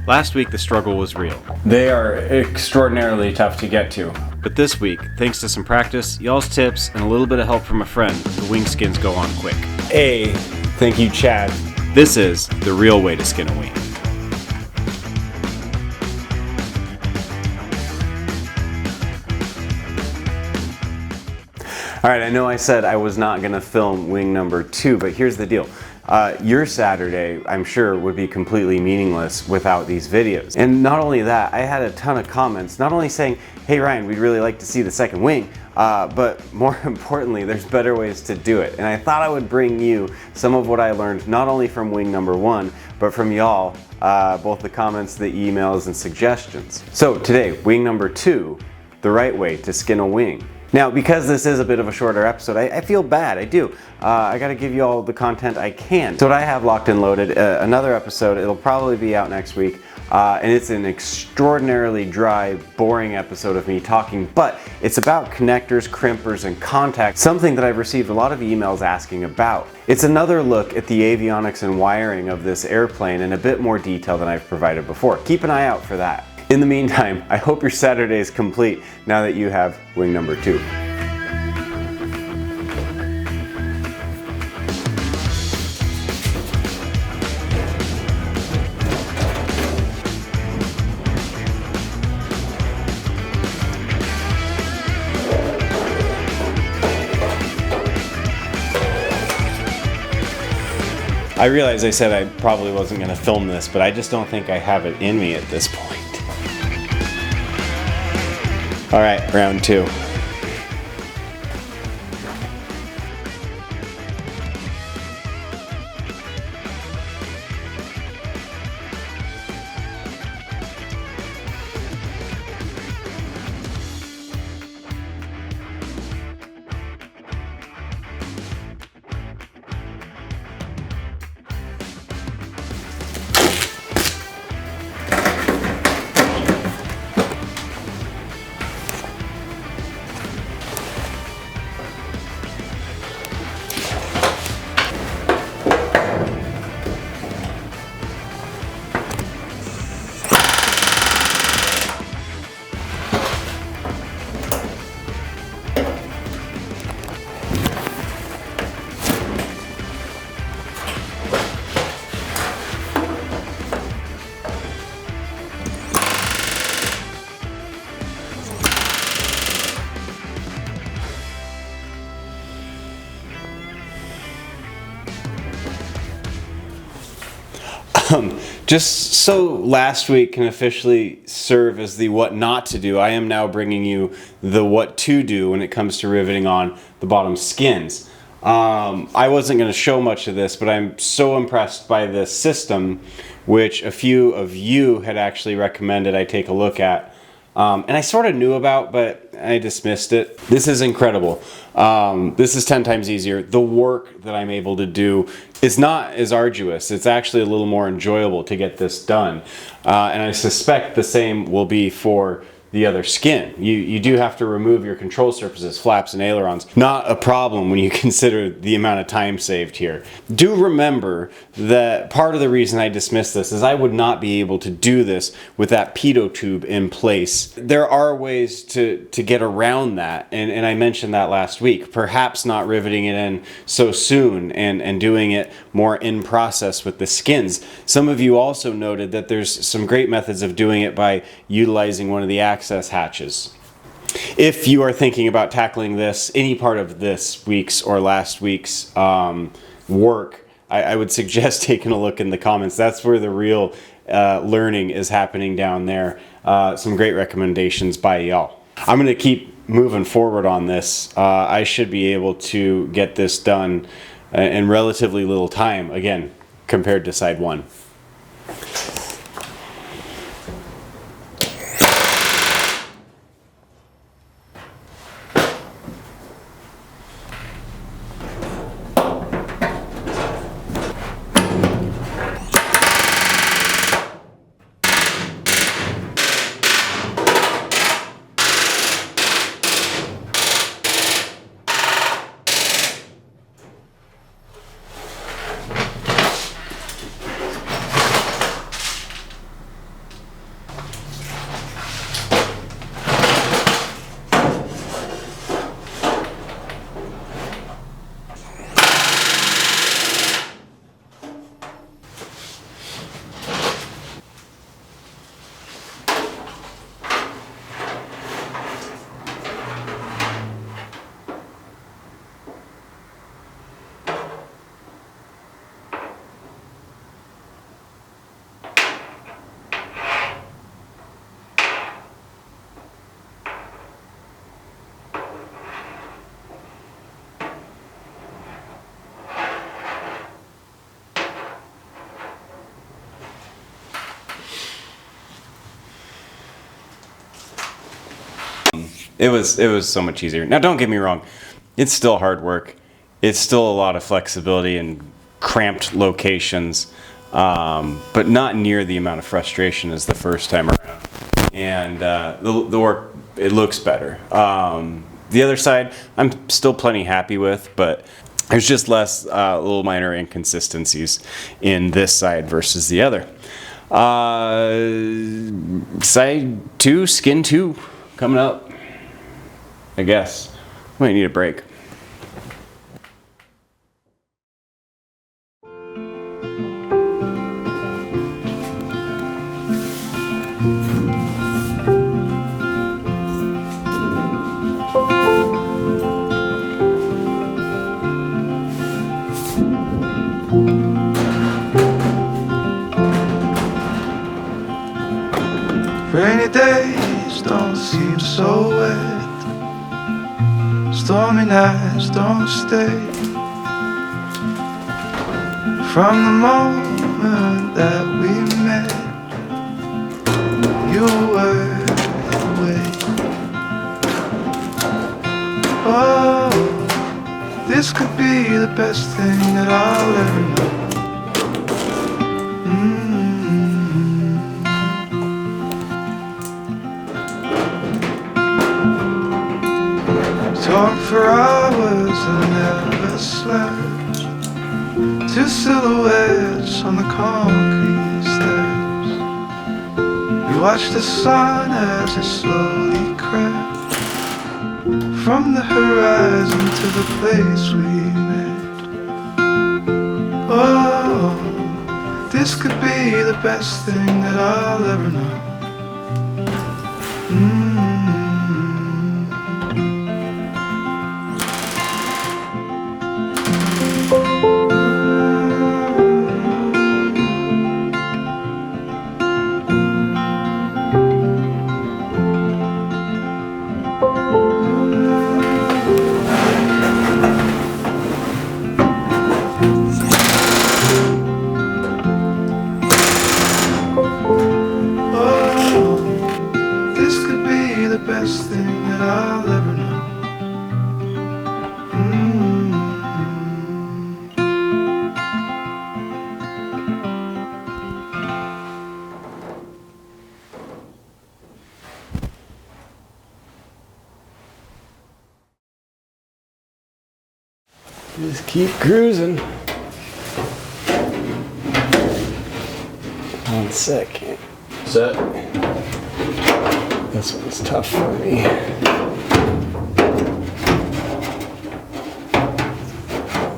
Last week the struggle was real. They are extraordinarily tough to get to. But this week, thanks to some practice, y'all's tips, and a little bit of help from a friend, the wing skins go on quick. Thank you, Chad. This is the real way to skin a wing. All right, I know I said I was not gonna film wing number 2, but here's the deal. Your Saturday, I'm sure, would be completely meaningless without these videos. And not only that, I had a ton of comments, not only saying, hey Ryan, we'd really like to see the second wing, but more importantly, there's better ways to do it. And I thought I would bring you some of what I learned, not only from wing number 1, but from y'all, both the comments, the emails, and suggestions. So today, wing number 2, the right way to skin a wing. Now, because this is a bit of a shorter episode, I feel bad, I do. I gotta give you all the content I can. So what I have locked and loaded, another episode, it'll probably be out next week, and it's an extraordinarily dry, boring episode of me talking, but it's about connectors, crimpers, and contacts, something that I've received a lot of emails asking about. It's another look at the avionics and wiring of this airplane in a bit more detail than I've provided before. Keep an eye out for that. In the meantime, I hope your Saturday is complete now that you have wing number 2. I realize I said I probably wasn't going to film this, but I just don't think I have it in me at this point. All right, round 2. Just so last week can officially serve as the what not to do, I am now bringing you the what to do when it comes to riveting on the bottom skins. I wasn't going to show much of this, but I'm so impressed by this system, which a few of you had actually recommended I take a look at. And I sort of knew about, but I dismissed it. This is incredible. This is 10 times easier. The work that I'm able to do is not as arduous. It's actually a little more enjoyable to get this done. And I suspect the same will be for the other skin. You do have to remove your control surfaces, flaps and ailerons. Not a problem when you consider the amount of time saved here. Do remember that part of the reason I dismissed this is I would not be able to do this with that pitot tube in place. There are ways to get around that, and I mentioned that last week. Perhaps not riveting it in so soon and doing it more in process with the skins. Some of you also noted that there's some great methods of doing it by utilizing one of the access hatches. If you are thinking about tackling this, any part of this week's or last week's work, I would suggest taking a look in the comments. That's where the real learning is happening down there. Some great recommendations by y'all. I'm going to keep moving forward on this. I should be able to get this done in relatively little time, again, compared to side 1. It was so much easier. Now, don't get me wrong. It's still hard work. It's still a lot of flexibility and cramped locations, but not near the amount of frustration as the first time around. And the work, it looks better. The other side, I'm still plenty happy with, but there's just less little minor inconsistencies in this side versus the other. Side 2, skin 2, coming up. I guess. Might need a break. Rainy days don't seem so wet. Stormy nights don't stay. From the moment that we met, you were away. Oh, this could be the best thing that I'll ever know. Talked for hours and never slept. Two silhouettes on the concrete steps. We watched the sun as it slowly crept from the horizon to the place we met. Oh, this could be the best thing that I'll ever know. Best thing that I'll ever know. Just keep cruising. 1 second. Set. This one's tough for me.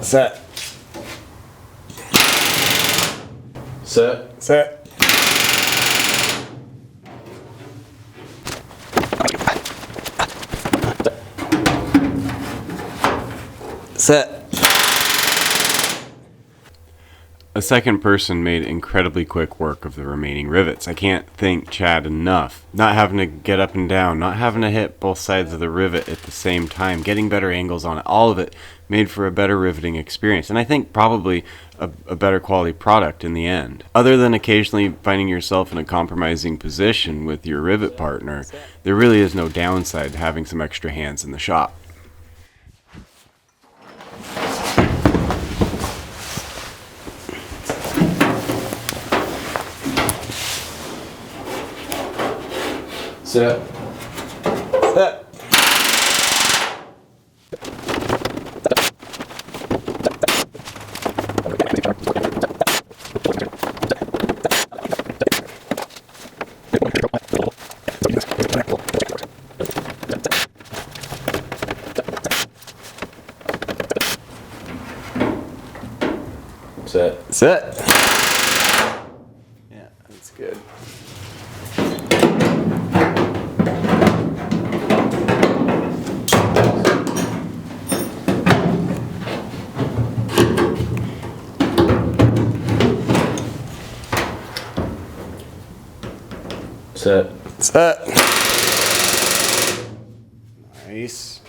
Set. Set. Set. Set. A second person made incredibly quick work of the remaining rivets. I can't thank Chad enough. Not having to get up and down, not having to hit both sides of the rivet at the same time, getting better angles on it, all of it made for a better riveting experience, and I think probably a better quality product in the end. Other than occasionally finding yourself in a compromising position with your rivet partner, there really is no downside to having some extra hands in the shop. Set. Set. Set. Set. Yeah, that's good. Set. Set. Nice.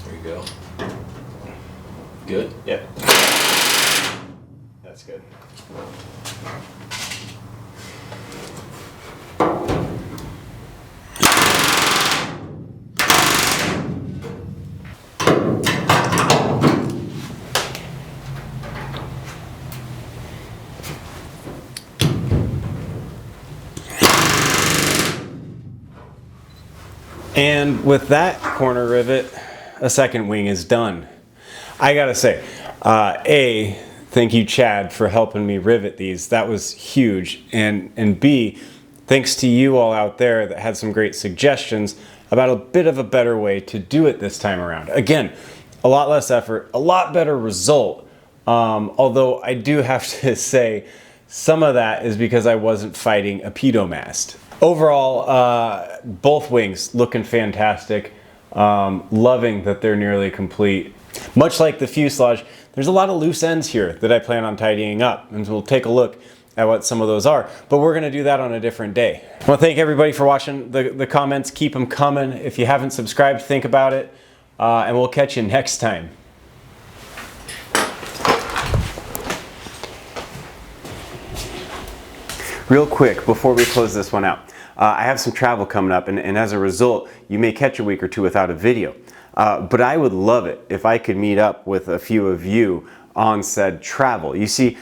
There you go. Good? Yep. That's good. And with that corner rivet, a second wing is done. I gotta say, thank you, Chad, for helping me rivet these. That was huge. And B, thanks to you all out there that had some great suggestions about a bit of a better way to do it this time around. Again, a lot less effort, a lot better result. Although I do have to say, some of that is because I wasn't fighting a pedo mast. Overall, both wings looking fantastic. Loving that they're nearly complete. Much like the fuselage, there's a lot of loose ends here that I plan on tidying up, and we'll take a look at what some of those are, but we're gonna do that on a different day. I wanna thank everybody for watching. The comments, keep them coming. If you haven't subscribed, think about it, and we'll catch you next time. Real quick, before we close this one out, I have some travel coming up, and as a result, you may catch a week or two without a video. But I would love it if I could meet up with a few of you on said travel. You see,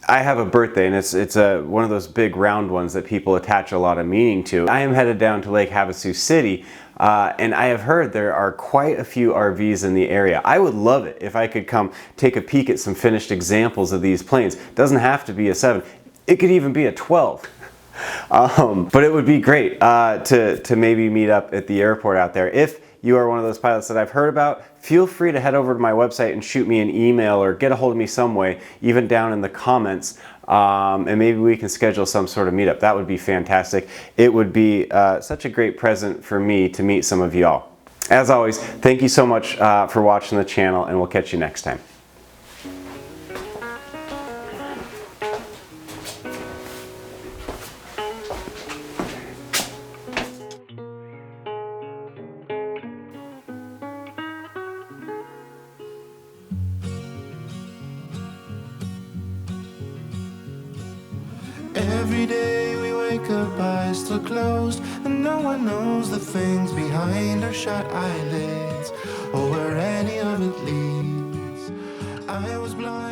I have a birthday, and it's one of those big round ones that people attach a lot of meaning to. I am headed down to Lake Havasu City, and I have heard there are quite a few RVs in the area. I would love it if I could come take a peek at some finished examples of these planes. It doesn't have to be a 7. It could even be a 12. But it would be great to maybe meet up at the airport out there. If you are one of those pilots that I've heard about, feel free to head over to my website and shoot me an email or get a hold of me some way, even down in the comments, and maybe we can schedule some sort of meetup. That would be fantastic. It would be such a great present for me to meet some of y'all. As always, thank you so much for watching the channel, and we'll catch you next time. Every day we wake up, eyes still closed, and no one knows the things behind our shut eyelids, or where any of it leads. I was blind.